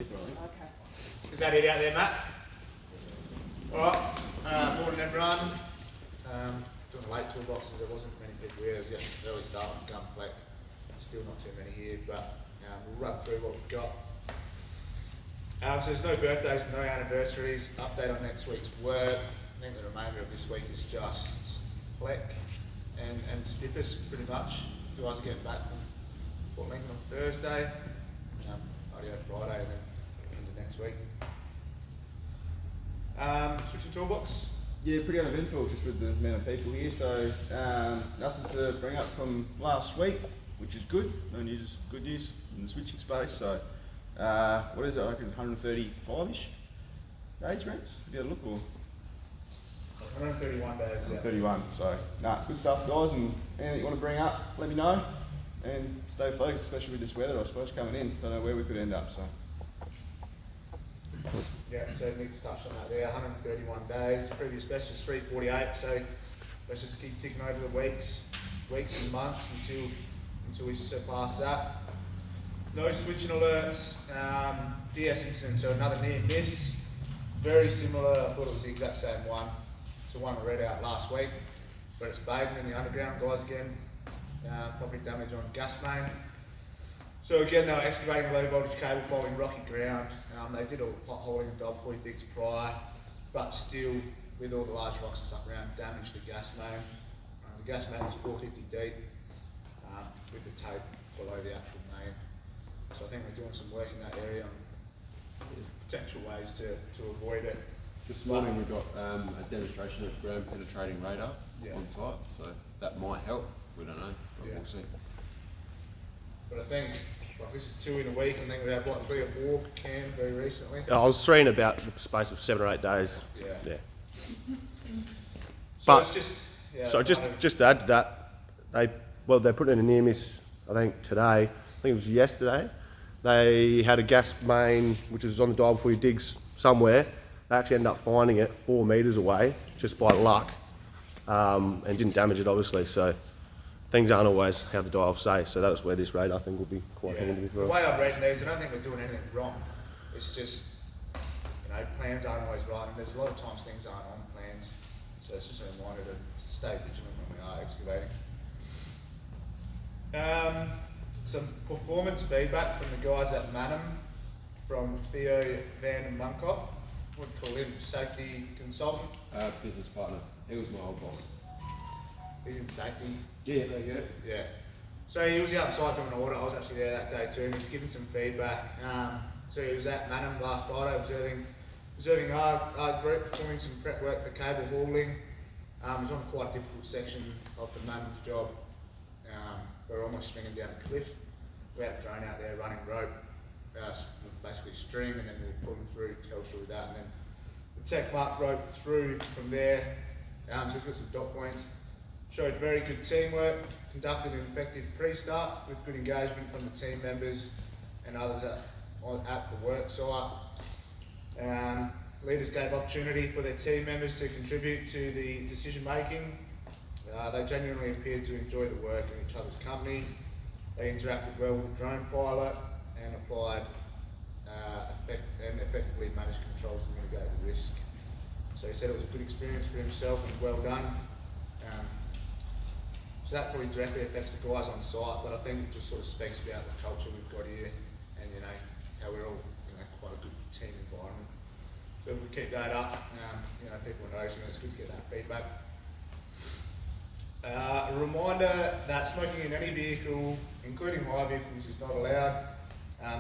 Okay. Is that it out there, Matt? Alright, morning everyone. Doing the late toolboxes, there wasn't many people here. It was just early start on Gunfleck. Still not too many here, but we'll run through what we've got. So there's no birthdays, no anniversaries. Update on next week's work. I think the remainder of this week is just Fleck and Stippers pretty much. You guys are getting back from Port Lincoln on Thursday. Audio Friday and then into next week. Switching toolbox. Yeah, pretty uneventful just with the amount of people here, so nothing to bring up from last week, which is good. No news, good news in the switching space. So, what is it? I reckon 135-ish days, Rents? Have you had a look? Or 131 days. Yeah. 31. So, good stuff, guys. And anything you want to bring up, let me know. And stay focused, especially with this weather, I suppose, coming in. Don't know where we could end up. So. Yeah, so Nick's touched on that there, 131 days, previous best was 348, so let's just keep ticking over the weeks and months until we surpass that. No switching alerts, DS incident, so another near miss, very similar, I thought it was the exact same one to one I read out last week, but it's Baden in the underground, guys again, property damage on gas main. So again, they were excavating low voltage cable following rocky ground. They did all potholing and dogfoy digs prior, but still, with all the large rocks and stuff around, damaged the gas main. The gas main was 450 deep, with the tape below the actual main. So I think they're doing some work in that area on potential ways to avoid it. This morning we got a demonstration of ground penetrating radar on site, so that might help. We don't know, but we'll see. But I think this is 2 in a week, and then we had 3 or 4 Cam very recently. I was 3 in about the space of 7 or 8 days. Yeah. So But it's just so just to add to that, they put in a near miss. I think today. I think it was yesterday. They had a gas main which was on the dial before you digs somewhere. They actually ended up finding it 4 metres away just by luck, and didn't damage it obviously. So. Things aren't always how the dials say, so that's where this raid I think will be quite handy as well. The way I've read these, I don't think we're doing anything wrong. It's just, plans aren't always right, and there's a lot of times things aren't on plans. So it's just a reminder to stay vigilant when we are excavating. Some performance feedback from the guys at Manham, from Theo Van Munkoff. What do you call him? Safety consultant? Business partner. He was my old boss. He's in safety. Yeah. So he was outside doing an audit. I was actually there that day too, and he's giving some feedback. So he was at Manham last Friday observing our group, performing some prep work for cable hauling. It was on quite a difficult section of the Manham's job. We were almost swinging down a cliff. We had a drone out there running rope, basically string, and then we were pulling through Telstra with that, and then the tech mark rope through from there. So we've got some dot points. Showed very good teamwork, conducted an effective pre-start with good engagement from the team members and others at the work site. Leaders gave opportunity for their team members to contribute to the decision making. They genuinely appeared to enjoy the work in each other's company. They interacted well with the drone pilot and applied and effectively managed controls to mitigate the risk. So he said it was a good experience for himself and well done. So that probably directly affects the guys on site, but I think it just sort of speaks about the culture we've got here, and how we're all quite a good team environment. So if we keep that up, people are noticing. It's good to get that feedback. A reminder that smoking in any vehicle, including my vehicles, is not allowed.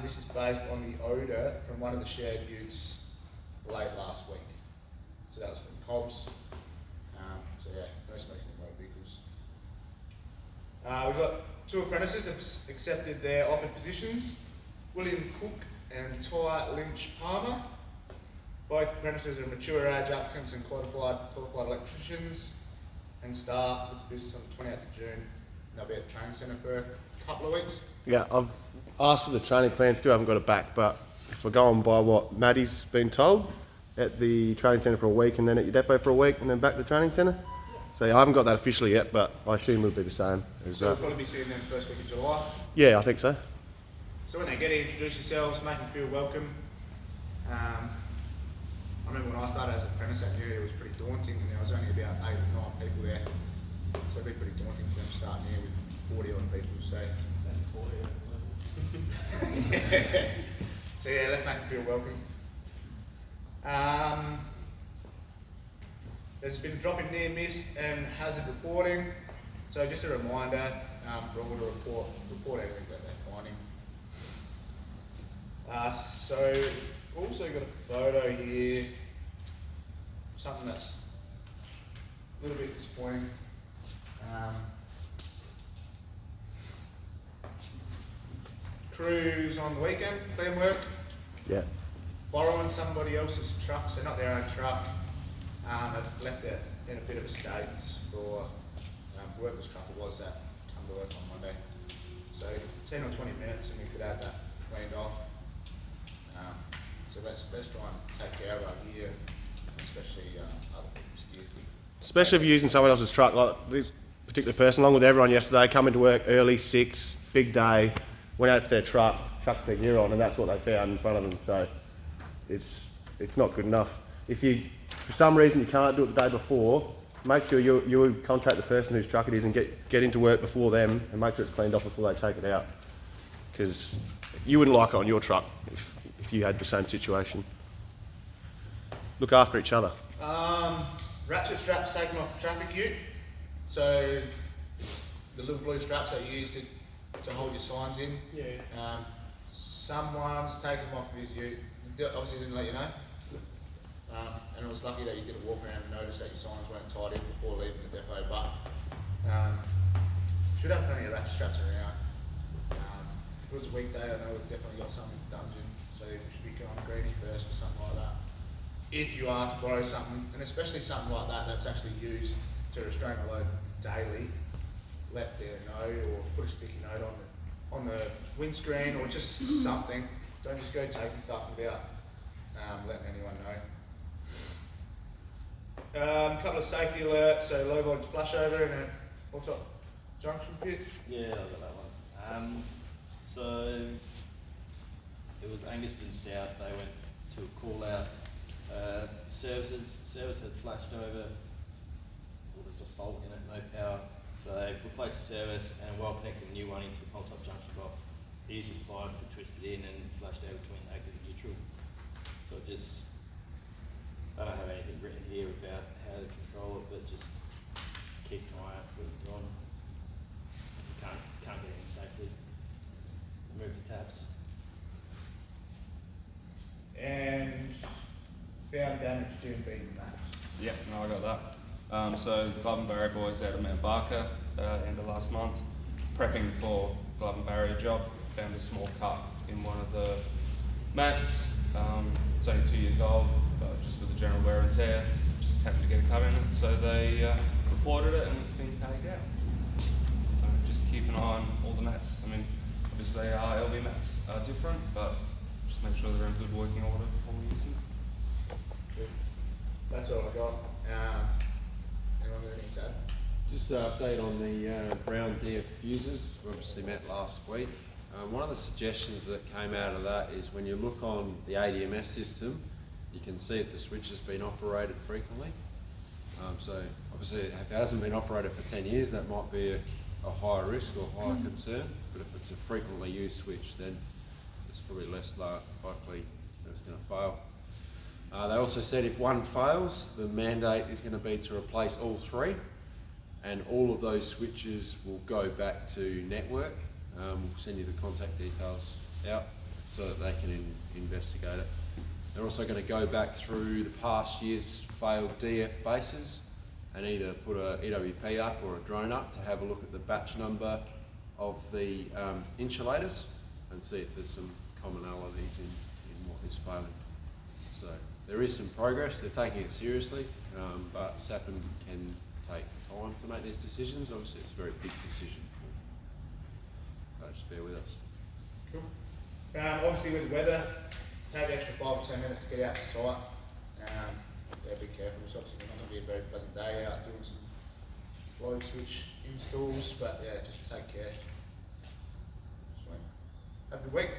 This is based on the odour from one of the shared utes late last week. So that was from Cobbs. No smoking in motor vehicles. We've got 2 apprentices have accepted their offered positions, William Cook and Ty Lynch Palmer. Both apprentices are mature age applicants and qualified electricians, and start with the business on the 28th of June. They'll be at the training centre for a couple of weeks. Yeah, I've asked for the training plan, still haven't got it back, but if we're going by what Maddie's been told, at the training centre for a week and then at your depot for a week and then back to the training centre. So I haven't got that officially yet, but I assume it'll be the same. So we'll probably be seeing them first week of July. Yeah, I think so. So when they get here, introduce yourselves, make them feel welcome. I remember when I started as an apprentice at New, it was pretty daunting, and there was only about 8 or 9 people there. So it'd be pretty daunting for them starting here with 40 odd people, so. So yeah, let's make them feel welcome. There's been a drop in near miss and hazard reporting. So just a reminder for all to report everything that they're finding. So also got a photo here, something that's a little bit disappointing. Crews on the weekend, clean work, Yeah. borrowing somebody else's truck, so not their own truck. They've left it in a bit of a state for whoever's truck it was that come to work on Monday. So 10 or 20 minutes and we could have that cleaned off. So let's try and take care of our gear, especially other people's gear. Especially if you're using someone else's truck, like this particular person, along with everyone yesterday, coming to work early, 6, big day, went out to their truck, chucked their gear on, and that's what they found in front of them. So it's not good enough. If you, for some reason, you can't do it the day before, make sure you contact the person whose truck it is and get into work before them, and make sure it's cleaned off before they take it out. Because you wouldn't like it on your truck if you had the same situation. Look after each other. Ratchet straps taken off the traffic ute. So the little blue straps that you use to hold your signs in. Yeah. Someone's taken them off of his ute. Obviously didn't let you know. And it was lucky that you didn't walk around and notice that your signs weren't tied in before leaving the depot. But should have plenty of ratchet straps around. If it was a weekday, I know we've definitely got some in the dungeon, so we should be going greedy first or something like that. If you are to borrow something, and especially something like that that's actually used to restrain a load daily, let them know, or put a sticky note on the windscreen, or just something. Don't just go taking stuff without letting anyone know. A couple of safety alerts, so low voltage flashover in a Hilltop Junction pit. Yeah, I got that one. So it was Anguston South. They went to a call out. Service had flashed over. Well, there's a fault in it, no power. So they replaced the service and while connecting a new one into the Hilltop Junction box, the user applied for twisted in and flashed out between active and neutral. So it just, I don't have anything written here about how to control it, but just keep an eye out for it on. You can't get in safely. Remove the tabs. And found damage doing beating that. Yep, no, I got that. So the Glove and Barrier boys out of Mount Barker, end of last month, prepping for Glove and Barrier job, found a small cut in one of the mats. It's only 2 years old, but just with the general wear and tear, just happened to get a cut in it. So they reported it and it's been taken out. Just keep an eye on all the mats. I mean, obviously our LV mats are different, but just make sure they're in good working order before we use them. Good. That's all I got. Anyone got anything to add? Just an update on the brown DF fuses. We obviously met last week. One of the suggestions that came out of that is when you look on the ADMS system, you can see if the switch has been operated frequently. So obviously if it hasn't been operated for 10 years, that might be a higher risk or higher concern. But if it's a frequently used switch, then it's probably less likely that it's going to fail. They also said if one fails, the mandate is going to be to replace all 3, and all of those switches will go back to network. We'll send you the contact details out so that they can investigate it. They're also going to go back through the past year's failed DF bases and either put a EWP up or a drone up to have a look at the batch number of the insulators and see if there's some commonalities in what is failing. So there is some progress, they're taking it seriously, but SAPN can take time to make these decisions. Obviously it's a very big decision. Just bear with us. Cool. Obviously with the weather, take the extra 5 or 10 minutes to get out to site. Yeah, be careful. It's obviously not going to be a very pleasant day out doing some load switch installs, but yeah, just take care. Sweet. Have a good week.